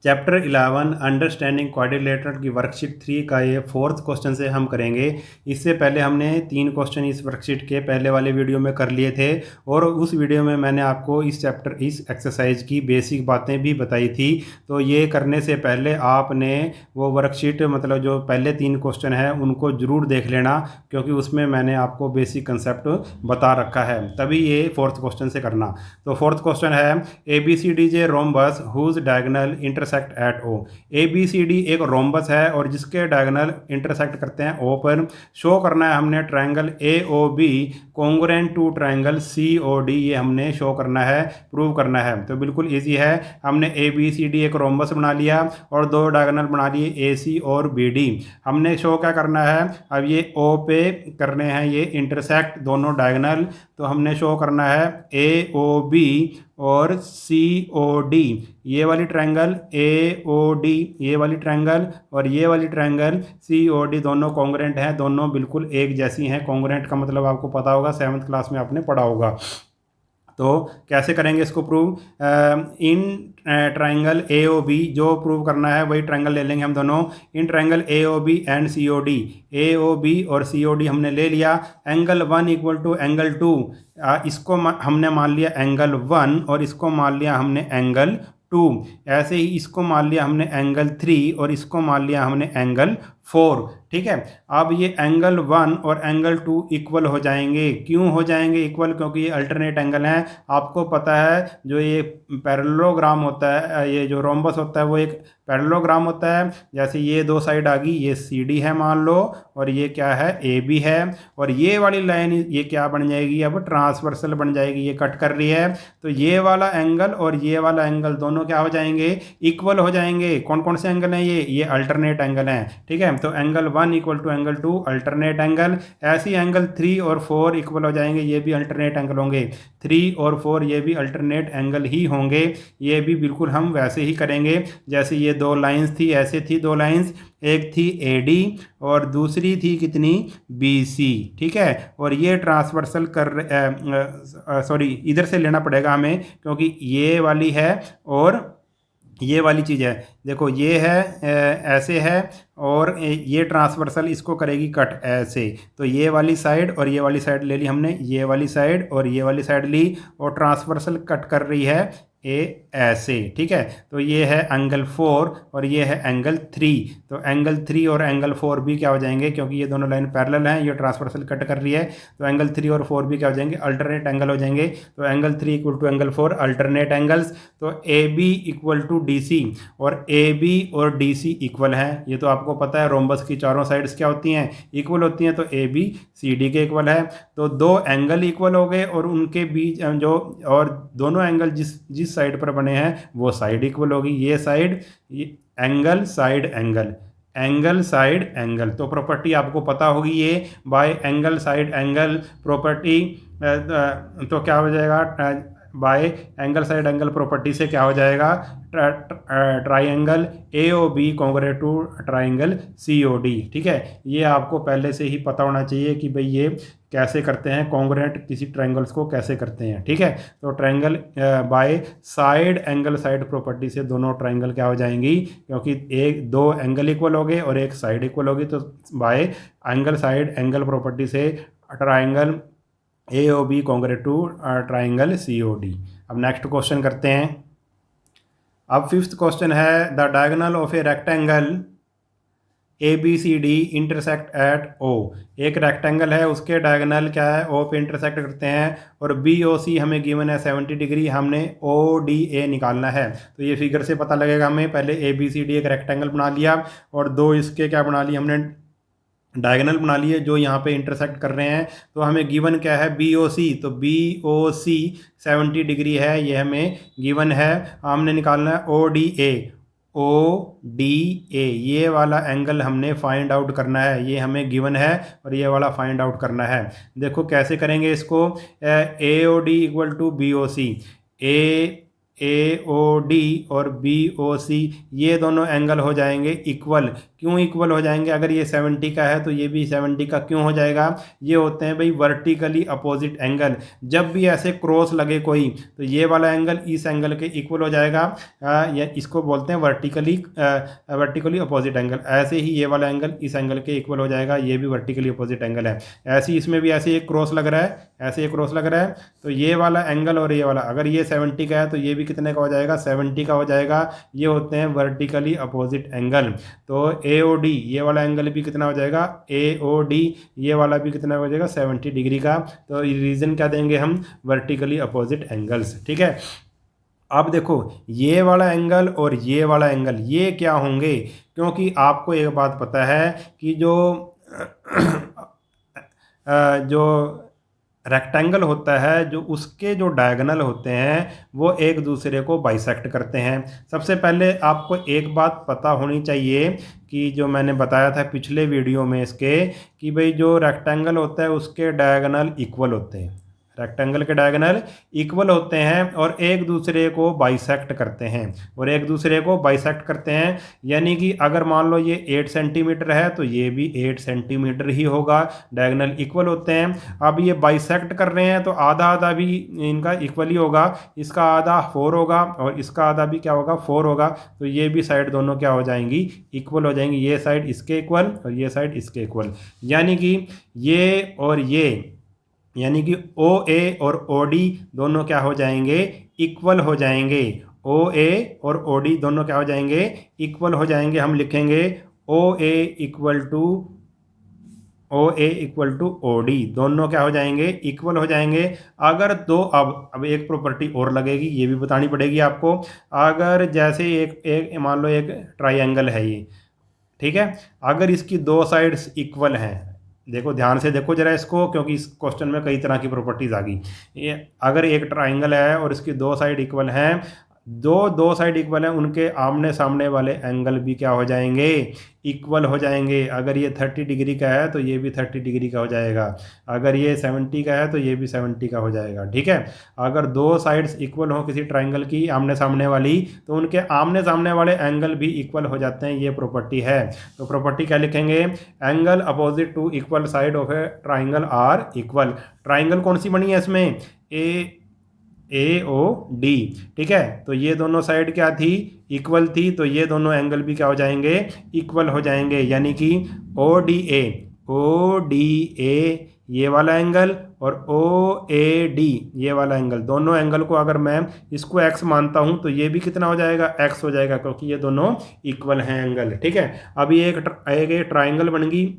Chapter 11 understanding quadrilateral की worksheet 3 का ये फोर्थ क्वेश्चन से हम करेंगे। इससे पहले हमने 3 क्वेश्चन इस वर्कशीट के पहले वाले वीडियो में कर लिए थे और उस वीडियो में मैंने आपको इस एक्सरसाइज की बेसिक बातें भी बताई थी। तो ये करने से पहले आपने वो वर्कशीट मतलब जो पहले 3 क्वेश्चन हैं उनको ज़रूर देख लेना, क्योंकि उसमें मैंने आपको बेसिक कंसेप्ट बता रखा है, तभी ये फोर्थ क्वेश्चन से करना। तो फोर्थ क्वेश्चन है ABCD is a rhombus whose diagonal intersect at O। ABCD एक रोम्बस है और जिसके डायगोनल इंटरसेक्ट करते हैं O पर। शो करना है हमने triangle AOB congruent to triangle COD, ये हमने शो करना है, प्रूव करना है। तो बिल्कुल इजी है। हमने ABCD एक रोम्बस बना लिया और 2 डायगोनल बना लिए AC और BD। हमने शो क्या करना है, अब ये O पे करने हैं ये इंटरसेक्ट दोनों डायगोनल। तो हमने शो करना है AOB और COD, ये वाली ट्रायंगल AOD, ये वाली ट्रायंगल और ये वाली ट्रायंगल COD दोनों कॉन्ग्रुएंट हैं, दोनों बिल्कुल एक जैसी हैं। कॉन्ग्रुएंट का मतलब आपको पता होगा, 7th क्लास में आपने पढ़ा होगा। तो कैसे करेंगे इसको प्रूव, इन ट्रायंगल AOB जो प्रूव करना है वही ट्रायंगल ले लेंगे हम दोनों। In triangle AOB and COD, AOB और COD हमने ले लिया। एंगल 1 इक्वल टू एंगल 2, इसको हमने मान लिया एंगल 1 और इसको मान लिया हमने एंगल 2। ऐसे ही इसको मान लिया हमने एंगल 3 और इसको मान लिया हमने एंगल 4। ठीक है, अब ये एंगल 1 और एंगल 2 इक्वल हो जाएंगे। क्यों हो जाएंगे इक्वल, क्योंकि ये अल्टरनेट एंगल हैं। आपको पता है जो ये पैरेललोग्राम होता है, ये जो रोम्बस होता है वो एक पैरेललोग्राम होता है। जैसे ये 2 साइड आ गई, ये CD है मान लो और ये क्या है AB है, और ये वाली लाइन ये क्या बन जाएगी, अब ट्रांसवर्सल बन जाएगी, ये कट कर रही है। तो ये वाला एंगल और ये वाला एंगल दोनों क्या हो जाएंगे, इक्वल हो जाएंगे। कौन कौन से एंगल हैं, ये अल्टरनेट एंगल हैं। ठीक है, तो angle 1 equal to angle 2 alternate angle. ऐसे ही एंगल 3 और 4 इक्वल हो जाएंगे, ये भी अल्टरनेट एंगल होंगे। 3 और 4 ये भी अल्टरनेट एंगल ही होंगे। ये भी बिल्कुल हम वैसे ही करेंगे जैसे ये 2 लाइंस थी, ऐसे थी 2 लाइंस, एक थी AD और दूसरी थी कितनी BC। ठीक है, और ये ट्रांसवर्सल सॉरी इधर से लेना पड़ेगा हमें, क्योंकि ये वाली है और ये वाली चीज़ है। देखो ये है ऐसे है और ये ट्रांसवर्सल इसको करेगी कट ऐसे। तो ये वाली साइड और ये वाली साइड ले ली हमने, ये वाली साइड और ये वाली साइड ली, और ट्रांसवर्सल कट कर रही है ऐसे। ठीक है, तो ये है एंगल 4 और ये है एंगल 3। तो एंगल 3 और एंगल 4 भी क्या हो जाएंगे, क्योंकि ये दोनों लाइन पैरेलल हैं, ये ट्रांसवर्सल कट कर रही है। तो एंगल 3 और 4 भी क्या हो जाएंगे, अल्टरनेट एंगल हो जाएंगे। तो angle 3 equal to angle 4 alternate angles. तो AB इक्वल टू DC और AB और DC इक्वल हैं, ये तो आपको पता है। रोम्बस की चारों साइड्स क्या होती हैं, इक्वल होती हैं। तो AB CD के इक्वल है। तो 2 एंगल इक्वल हो गए और उनके बीच जो और दोनों एंगल जिस साइड पर बने हैं वो साइड इक्वल होगी। ये side angle side angle, angle side angle. तो प्रॉपर्टी आपको पता होगी ये, by angle side angle property. तो क्या हो जाएगा, by angle side angle property से क्या हो जाएगा, triangle AOB congruent to triangle COD। ठीक है, ये आपको पहले से ही पता होना चाहिए कि भाई ये कैसे करते हैं, कॉन्ग्रुएंट किसी ट्रायंगल्स को कैसे करते हैं। ठीक है, तो triangle by side angle side property से दोनों ट्रायंगल क्या हो जाएंगी, क्योंकि 2 एंगल इक्वल हो गए और एक साइड इक्वल होगी। तो by angle side angle property से triangle AOB congruent to triangle COD। अब नेक्स्ट क्वेश्चन करते हैं। अब 5th क्वेश्चन है, the diagonal of a rectangle ABCD intersect at O। एक रेक्टेंगल है, उसके डायगोनल क्या है, O पे इंटरसेक्ट करते हैं, और BOC हमें गिवन है 70 डिग्री, हमने ODA निकालना है। तो ये फिगर से पता लगेगा हमें। पहले ABCD एक रेक्टेंगल बना लिया और 2 इसके क्या बना लिए हमने, डायगोनल बना लिए जो यहाँ पे इंटरसेक्ट कर रहे हैं। तो हमें गिवन क्या है, BOC। तो BOC 70 डिग्री है, ये हमें गिवन है। हमने निकालना है ODA, ये वाला एंगल हमने फाइंड आउट करना है, ये हमें गिवन है और ये वाला फाइंड आउट करना है। देखो कैसे करेंगे इसको, AOD equal to BOC। A O D और बी ओ सी ये दोनों एंगल हो जाएंगे इक्वल। क्यों इक्वल हो जाएंगे? अगर ये 70 का है तो ये भी 70 का क्यों हो जाएगा? ये होते हैं भाई वर्टिकली अपोजिट एंगल। जब भी ऐसे क्रॉस लगे कोई तो ये वाला एंगल इस एंगल के इक्वल हो जाएगा, या इसको बोलते हैं वर्टिकली अपोजिट एंगल। ऐसे ही ये वाला एंगल इस एंगल के इक्वल हो जाएगा, ये भी वर्टिकली अपोजिट एंगल है। ऐसे ही इसमें भी ऐसे एक क्रॉस लग रहा है, ऐसे एक क्रॉस लग रहा है, तो ये वाला एंगल और ये वाला अगर ये 70 का है तो ये भी कितने का हो जाएगा? 70 का हो जाएगा। ये होते हैं वर्टिकली अपोजिट एंगल। तो ए ओ डी ये वाला एंगल भी कितना हो जाएगा? ए ओ डी ये वाला भी कितना हो जाएगा? 70 डिग्री का। तो रीजन क्या देंगे हम? Vertically opposite angles. ठीक है, अब देखो ये वाला एंगल और ये वाला एंगल ये क्या होंगे? क्योंकि आपको एक बात पता है कि जो रेक्टेंगल होता है जो उसके जो डायगोनल होते हैं वो एक दूसरे को बाइसेक्ट करते हैं। सबसे पहले आपको एक बात पता होनी चाहिए कि जो मैंने बताया था पिछले वीडियो में इसके, कि भाई जो रेक्टेंगल होता है उसके डायगोनल इक्वल होते हैं, रेक्टेंगल के डायगोनल इक्वल होते हैं और एक दूसरे को बाइसेक्ट करते हैं, और एक दूसरे को बाइसेक्ट करते हैं। यानी कि अगर मान लो ये 8 सेंटीमीटर है तो ये भी 8 सेंटीमीटर ही होगा, डायगोनल इक्वल होते हैं। अब ये बाइसेक्ट कर रहे हैं तो आधा आधा भी इनका इक्वल ही होगा, इसका आधा 4 होगा और इसका आधा भी क्या होगा? 4 होगा। तो ये भी साइड दोनों क्या हो जाएंगी? इक्वल हो जाएंगी। ये साइड इसके इक्वल और ये साइड इसके इक्वल, यानी कि ये और ये, यानी कि ओ ए और ओ डी दोनों क्या हो जाएंगे? इक्वल हो जाएंगे। ओ ए और ओ डी दोनों क्या हो जाएंगे? इक्वल हो जाएंगे। हम लिखेंगे ओ ए इक्वल टू ओ डी, दोनों क्या हो जाएंगे? इक्वल हो जाएंगे। अगर दो, अब एक प्रॉपर्टी और लगेगी, ये भी बतानी पड़ेगी आपको। अगर जैसे एक मान लो एक ट्राइंगल है ये, ठीक है, अगर इसकी दो साइड्स इक्वल हैं, देखो ध्यान से देखो जरा इसको, क्योंकि इस क्वेश्चन में कई तरह की प्रॉपर्टीज आ गई। ये अगर एक ट्राइंगल है और इसकी दो साइड इक्वल हैं, दो साइड इक्वल हैं, उनके आमने सामने वाले एंगल भी क्या हो जाएंगे? इक्वल हो जाएंगे। अगर ये 30 डिग्री का है तो ये भी 30 डिग्री का हो जाएगा, अगर ये 70 का है तो ये भी 70 का हो जाएगा। ठीक है, अगर दो साइड्स इक्वल हो किसी ट्राइंगल की आमने सामने वाली तो उनके आमने सामने वाले एंगल भी इक्वल हो जाते हैं, ये प्रॉपर्टी है। तो प्रॉपर्टी क्या लिखेंगे? Angle opposite to equal side of a triangle are equal. Triangle कौन सी बनी है इसमें? A O D. ठीक है, तो ये दोनों साइड क्या थी? इक्वल थी, तो ये दोनों एंगल भी क्या हो जाएंगे? इक्वल हो जाएंगे। यानी कि ओ डी ए ये वाला एंगल और ओ ए डी ये वाला एंगल, दोनों एंगल को अगर मैं इसको x मानता हूं तो ये भी कितना हो जाएगा? x हो जाएगा, क्योंकि ये दोनों इक्वल हैं एंगल। ठीक है, अब ये एक ट्राइंगल बन गई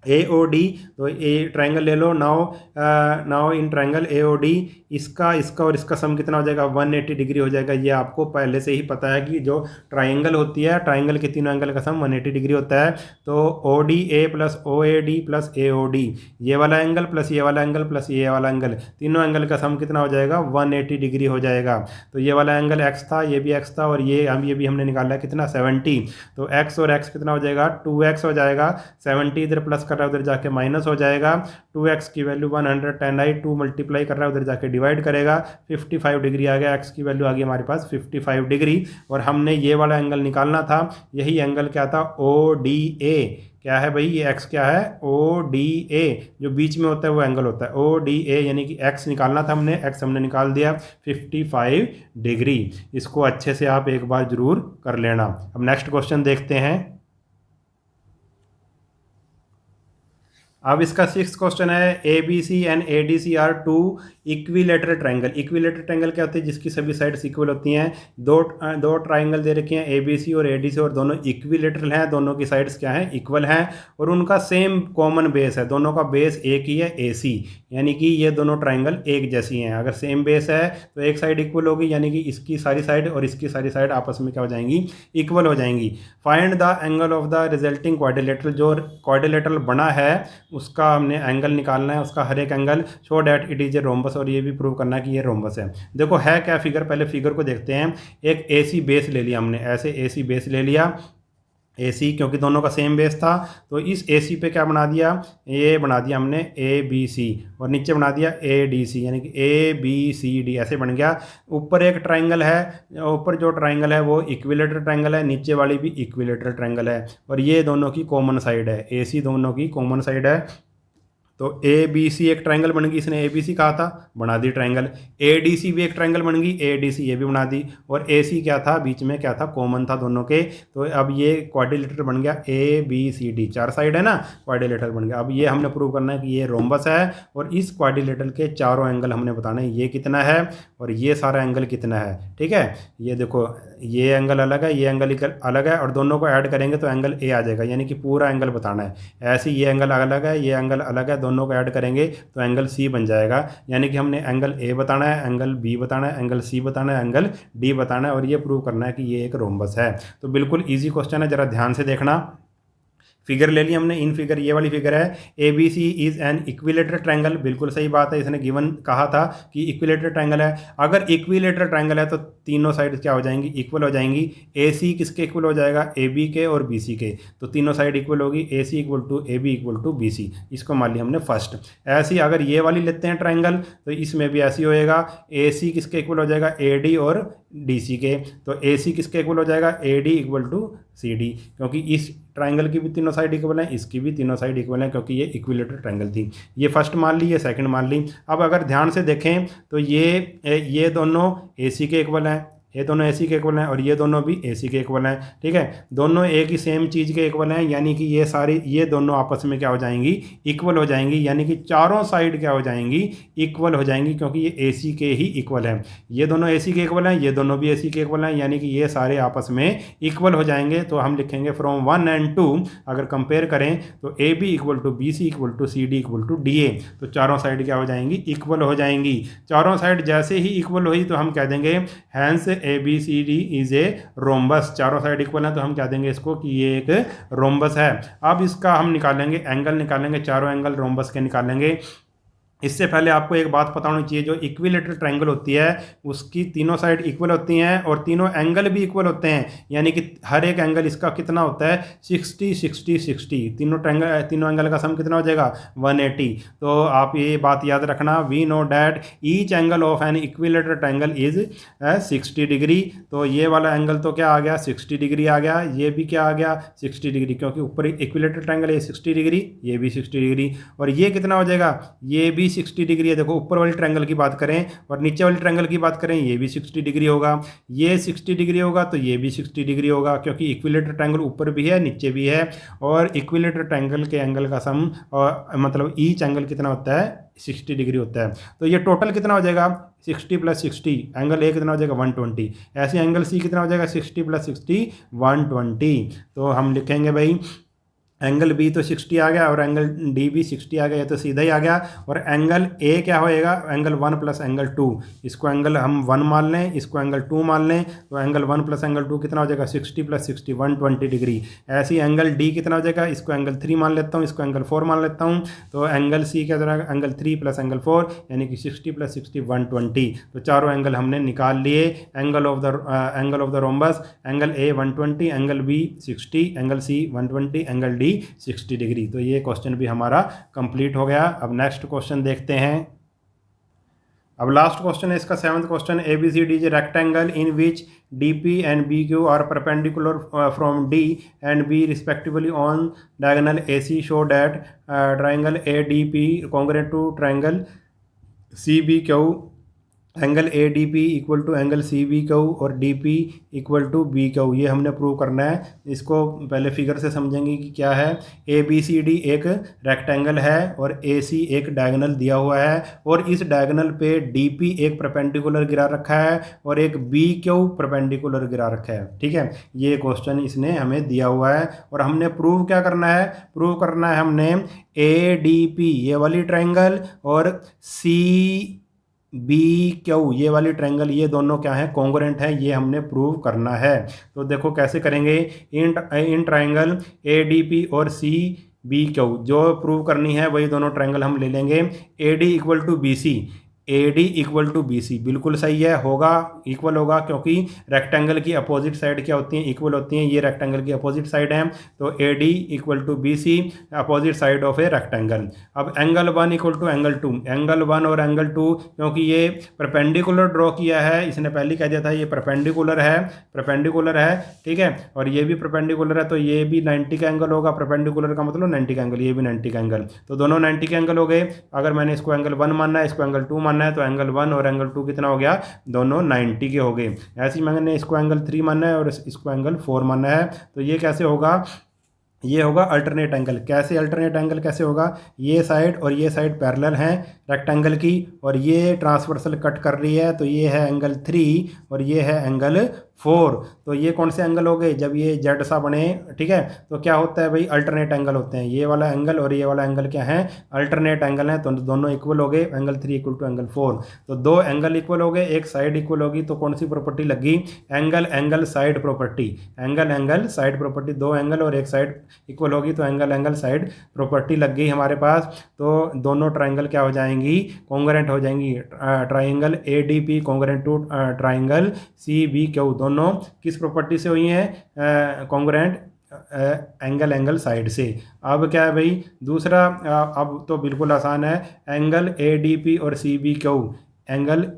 ए ओ डी। तो ए ट्राइंगल ले लो। Now in triangle A O D इसका और इसका सम कितना हो जाएगा? 180 डिग्री हो जाएगा। ये आपको पहले से ही पता है कि जो ट्राइंगल होती है, ट्राइंगल के तीनों एंगल का सम 180 डिग्री होता है। तो O D A plus O A D plus A O D, ये वाला एंगल प्लस ये वाला एंगल प्लस ये वाला एंगल, तीनों एंगल का सम कितना हो जाएगा? 180 डिग्री हो जाएगा। तो ये वाला एंगल x था, ये भी x था, और ये भी हमने निकाला है कितना? 70। तो x और x कितना हो जाएगा? 2x हो जाएगा। 70 इधर प्लस कर रहा है उधर जाके माइनस हो जाएगा। 2x की वैल्यू 110 आई, 2 मल्टीप्लाई कर रहा है उधर जाके डिवाइड करेगा, 55 डिग्री आ गया। x की वैल्यू आ गई हमारे पास 55 डिग्री। और हमने ये वाला एंगल निकालना था, यही एंगल क्या था? O D A. क्या है भाई ये x क्या है? ओ डी ए, जो बीच में होता है वो एंगल होता है ओ डी ए, यानी कि x निकालना था हमने, x हमने निकाल दिया 55 डिग्री। इसको अच्छे से आप एक बार जरूर कर लेना। अब नेक्स्ट क्वेश्चन देखते हैं। अब इसका 6th क्वेश्चन है, A B C and A D C are two equilateral triangle. Equilateral triangle क्या होती है? जिसकी सभी साइड्स इक्वल होती हैं। दो ट्राइंगल दे रखे हैं ए बी सी और ए डी सी, और दोनों इक्विलेटरल हैं, दोनों की साइड्स क्या हैं? इक्वल हैं, और उनका सेम कॉमन बेस है, दोनों का बेस एक ही है ए सी, यानी कि ये दोनों ट्राइंगल एक जैसी हैं। अगर सेम बेस है तो एक साइड इक्वल होगी, यानी कि इसकी सारी साइड और इसकी सारी साइड आपस में क्या हो जाएंगी? इक्वल हो जाएंगी। Find the angle of the resulting quadrilateral. जो क्वाड्रिलेटरल बना है उसका हमने एंगल निकालना है, उसका हर एक angle, show that it is a rhombus, और ये भी प्रूव करना है कि ये रोम्बस है। देखो है क्या फिगर, पहले फिगर को देखते हैं। एक एसी बेस ले लिया हमने, ऐसे एसी बेस ले लिया, ए सी, क्योंकि दोनों का सेम बेस था तो इस ए सी पे क्या बना दिया, ये बना दिया हमने ए बी सी, और नीचे बना दिया ए डी सी, यानी कि ए बी सी डी ऐसे बन गया। ऊपर एक ट्राइंगल है, ऊपर जो ट्राइंगल है वो इक्विलेटरल ट्राइंगल है, नीचे वाली भी इक्विलेटरल ट्राइंगल है, और ये दोनों की कॉमन साइड है, ए सी दोनों की कॉमन साइड है। तो ए बी सी एक ट्राइंगल बन गई, इसने ए बी सी कहा था, बना दी ट्राइंगल। ए डी सी भी एक ट्राइंगल बन गई, ए डी सी ये भी बना दी, और ए सी क्या था, बीच में क्या था, कॉमन था दोनों के। तो अब ये क्वाड्रिलेटरल बन गया, ए बी सी डी, चार साइड है ना, क्वाड्रिलेटरल बन गया। अब ये हमने प्रूव करना है कि ये रोम्बस है, और इस क्वाड्रिलेटरल के चारों एंगल हमने बताना है, ये कितना है और ये सारा एंगल कितना है। ठीक है, ये देखो ये एंगल अलग है, ये एंगल अलग है, और दोनों को ऐड करेंगे तो एंगल ए आ जाएगा, यानी कि पूरा एंगल बताना है। ऐसे ये एंगल अलग है, ये एंगल अलग है, दोनों को ऐड करेंगे तो एंगल सी बन जाएगा। यानी कि हमने एंगल ए बताना है, एंगल बी बताना है, एंगल सी बताना है, एंगल डी बताना है, और ये प्रूव करना है कि ये एक रोम्बस है। तो बिल्कुल ईजी क्वेश्चन है, जरा ध्यान से देखना। फिगर ले ली हमने, इन फिगर, ये वाली फिगर है, A B C is an equilateral triangle, बिल्कुल सही बात है, इसने गिवन कहा था कि इक्विलेटरल ट्रायंगल है। अगर इक्विलेटरल ट्रायंगल है तो तीनों साइड क्या हो जाएंगी, इक्वल हो जाएंगी। ए सी किसके इक्वल हो जाएगा, ए बी के और बी सी के, तो तीनों साइड इक्वल होगी, A C equal to A B equal to B C, इसको मान लिया हमने फर्स्ट। ऐसी अगर ये वाली लेते हैं ट्रायंगल तो इसमें भी ऐसी होएगा, ए सी किसके इक्वल हो जाएगा, ए डी और डी सी के, तो ए सी किसके इक्वल हो जाएगा, A D equal to C D, क्योंकि इस ट्राइंगल की भी तीनों साइड इक्वल हैं, इसकी भी तीनों साइड इक्वल हैं, क्योंकि ये इक्विलेटरल ट्राइंगल थी। ये फर्स्ट मान ली, ये सेकंड मान ली। अब अगर ध्यान से देखें तो ये दोनों ए सी के इक्वल हैं, ये दोनों ए सी के इक्वल हैं, और ये दोनों भी ए सी के इक्वल हैं। ठीक है, दोनों एक ही सेम चीज़ के इक्वल हैं, यानी कि ये दोनों आपस में क्या हो जाएंगी, इक्वल हो जाएंगी, यानी कि चारों साइड क्या हो जाएंगी, इक्वल हो जाएंगी, क्योंकि ये ए सी के ही इक्वल हैं। ये दोनों ए सी के इक्वल हैं, ये दोनों भी ए सी के इक्वल हैं, यानी कि ये सारे आपस में इक्वल हो जाएंगे। तो हम लिखेंगे फ्रॉम 1 and 2 अगर कंपेयर करें तो A B equal to B C equal to C D equal to D A, तो चारों साइड क्या हो जाएंगी, इक्वल हो जाएंगी। चारों साइड जैसे ही इक्वल हुई तो हम कह देंगे hence A B C D is a rhombus, चारों साइड इक्वल है तो हम क्या देंगे इसको कि ये एक रोम्बस है। अब इसका हम निकालेंगे एंगल, निकालेंगे चारों एंगल रोम्बस के निकालेंगे। इससे पहले आपको एक बात पता होनी चाहिए, जो इक्विलेटरल ट्रायंगल होती है उसकी तीनों साइड इक्वल होती हैं और तीनों एंगल भी इक्वल होते हैं, यानी कि हर एक एंगल इसका कितना होता है, 60 60 60, तीनों एंगल का सम कितना हो जाएगा, 180। तो आप ये बात याद रखना, we know that each angle of an equilateral triangle is 60 degree. तो ये वाला एंगल तो क्या आ गया, 60 डिग्री आ गया, ये भी क्या आ गया, 60 डिग्री, क्योंकि ऊपर इक्विलेटरल ट्रायंगल ये 60 डिग्री, ये भी 60 डिग्री, और ये कितना हो जाएगा, ये भी 60 डिग्री है। देखो ऊपर वाली ट्रायंगल की बात करें और नीचे वाली ट्रायंगल की बात करें, ये भी 60 डिग्री होगा, ये 60 डिग्री होगा, तो ये भी 60 डिग्री होगा, क्योंकि इक्विलेटरल ट्रायंगल ऊपर भी है नीचे भी है, और इक्विलेटरल ट्रायंगल के एंगल का सम और मतलब ईच एंगल कितना होता है, 60 डिग्री होता है। तो ये टोटल कितना हो जाएगा, 60 + 60, एंगल ए कितना हो जाएगा, 120। ऐसे एंगल सी कितना हो जाएगा, 60 + 60 120। तो हम लिखेंगे भाई एंगल बी तो 60 आ गया और एंगल डी भी 60 आ गया, ये तो सीधा ही आ गया। और एंगल ए क्या होएगा, एंगल 1 + एंगल 2, इसको एंगल हम 1 मान लें, इसको एंगल 2 मान लें, तो एंगल 1 + एंगल 2 कितना हो जाएगा, 60 + 60 120 डिग्री। ऐसे ही एंगल डी कितना हो जाएगा, इसको एंगल 3 मान लेता हूँ, इसको एंगल 4 मान लेता हूँ, तो एंगल सी क्या हो जाएगा, एंगल 3 + एंगल 4, यानी कि 60 + 60 120। तो चारों एंगल हमने निकाल लिए। Angle of the rhombus, angle A 120, angle B 60, angle C 120, angle D 60 degree. तो ये क्वेश्चन भी हमारा कंप्लीट हो गया। अब नेक्स्ट क्वेश्चन देखते हैं। अब लास्ट क्वेश्चन है इसका 7th question, A B C D is rectangle in which D P and B Q are perpendicular from D and B respectively on diagonal A C, show that triangle A D P congruent to triangle C B Q, angle A D P equal to angle C B Q और D P equal to B Q. ये हमने prove करना है। इसको पहले figure से समझेंगे कि क्या है। ए बी सी डी एक रेक्टेंगल है और ए सी एक डायगोनल दिया हुआ है, और इस डायगोनल पे डी पी एक परपेंडिकुलर गिरा रखा है और एक बी क्यू परपेंडिकुलर गिरा रखा है। ठीक है, ये क्वेश्चन इसने हमें दिया हुआ है और हमने प्रूव क्या करना है, प्रूव करना है हमने ए डी पी ये वाली ट्राइंगल और सी बी क्यू ये वाली ट्रायंगल, ये दोनों क्या है, कॉन्ग्रुएंट है, ये हमने प्रूव करना है। तो देखो कैसे करेंगे। इन ट्रायंगल ए डी पी और सी बी क्यू जो प्रूव करनी है वही दोनों ट्रायंगल हम ले लेंगे। A D equal to B C, A D equal to B C, बिल्कुल सही है, होगा, इक्वल होगा, क्योंकि रेक्टेंगल की अपोजिट साइड क्या होती हैं, इक्वल होती हैं। ये रेक्टेंगल की अपोजिट साइड है, तो A D equal to B C, opposite side of a rectangle. अब angle 1 equal to angle 2, angle 1 और एंगल 2, क्योंकि ये परपेंडिकुलर ड्रॉ किया है, इसने पहले कह दिया था ये परपेंडिकुलर है, परपेंडिकुलर है, ठीक है, और ये भी परपेंडिकुलर है, तो ये भी 90 का एंगल होगा, परपेंडिकुलर का मतलब 90 का एंगल, ये भी 90 का एंगल, तो दोनों 90 के एंगल हो गए। अगर मैंने इसको एंगल 1 मानना है, इसको एंगल 2 मानना है, तो एंगल 1 और एंगल 2 कितना हो गया, दोनों 90 के हो गए। ऐसे ही मैंने इसको एंगल 3 मानना है और इसको एंगल 4 मानना है, तो ये कैसे होगा, ये होगा अल्टरनेट एंगल। कैसे अल्टरनेट एंगल कैसे होगा, ये साइड और ये साइड पैरेलल हैं रेक्टेंगल की, और ये ट्रांसवर्सल कट कर रही है, तो ये है एंगल 3 और ये है एंगल 4। तो ये कौन से एंगल हो गए, जब ये जेड सा बने, ठीक है, तो क्या होता है भाई, अल्टरनेट एंगल होते हैं। ये वाला एंगल और ये वाला एंगल क्या है, अल्टरनेट एंगल है, तो दोनों इक्वल हो गए, एंगल 3 इक्वल टू एंगल 4। तो दो एंगल इक्वल हो गए, एक साइड इक्वल होगी, तो कौन सी प्रॉपर्टी लगी, angle angle side property, angle angle side property, दो एंगल और एक साइड इक्वल होगी, तो एंगल एंगल साइड प्रॉपर्टी लग गई हमारे पास। तो दोनों ट्राइंगल क्या हो जाएंगी, कॉन्ग्रुएंट हो जाएंगी। Triangle A D P congruent to triangle C B Q, दोनों किस प्रॉपर्टी से हुई हैं, कॉन्ग्रुएंट एंगल एंगल साइड से। अब क्या है भाई दूसरा, अब तो बिल्कुल आसान है, एंगल ए डी पी और C B Q, angle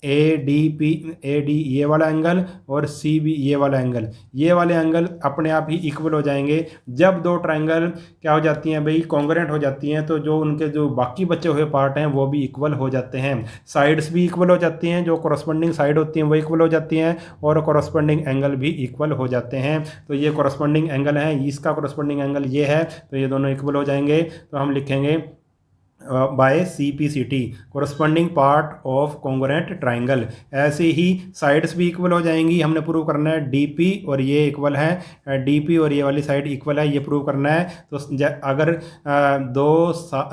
A D P, A D ये वाला एंगल और सी बी ये वाला एंगल, ये वाले एंगल अपने आप ही इक्वल हो जाएंगे। जब दो ट्रायंगल क्या हो जाती हैं भाई, कॉन्ग्रुएंट हो जाती हैं, तो जो उनके जो बाकी बचे हुए पार्ट हैं वो भी इक्वल हो जाते हैं, साइड्स भी इक्वल हो जाती हैं, जो कॉरस्पॉन्डिंग साइड होती हैं वो इक्वल हो जाती हैं, और कॉरस्पॉन्डिंग एंगल भी इक्वल हो जाते हैं। तो ये कॉरस्पॉन्डिंग एंगल है, इसका कॉरस्पॉन्डिंग एंगल ये है, तो ये दोनों इक्वल हो जाएंगे। तो हम लिखेंगे by C P C T, corresponding part of congruent triangle. ऐसे ही साइड्स भी इक्वल हो जाएंगी, हमने प्रूव करना है डी पी और ये इक्वल है, डी पी और ये वाली साइड इक्वल है, ये प्रूव करना है। तो अगर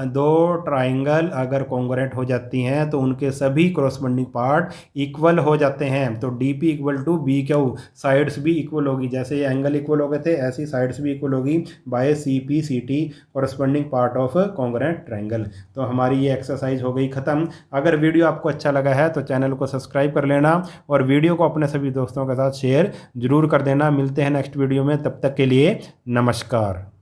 दो ट्राइंगल अगर कॉन्ग्रुएंट हो जाती हैं तो उनके सभी कोरस्पॉन्डिंग पार्ट इक्वल हो जाते हैं। तो D P equal to B Q, sides भी इक्वल होगी, जैसे ये एंगल इक्वल हो गए थे ऐसे ही साइड्स भी इक्वल होगी by C P C T, corresponding part of congruent triangle. तो हमारी ये एक्सरसाइज हो गई ख़त्म। अगर वीडियो आपको अच्छा लगा है तो चैनल को सब्सक्राइब कर लेना और वीडियो को अपने सभी दोस्तों के साथ शेयर जरूर कर देना। मिलते हैं नेक्स्ट वीडियो में, तब तक के लिए नमस्कार।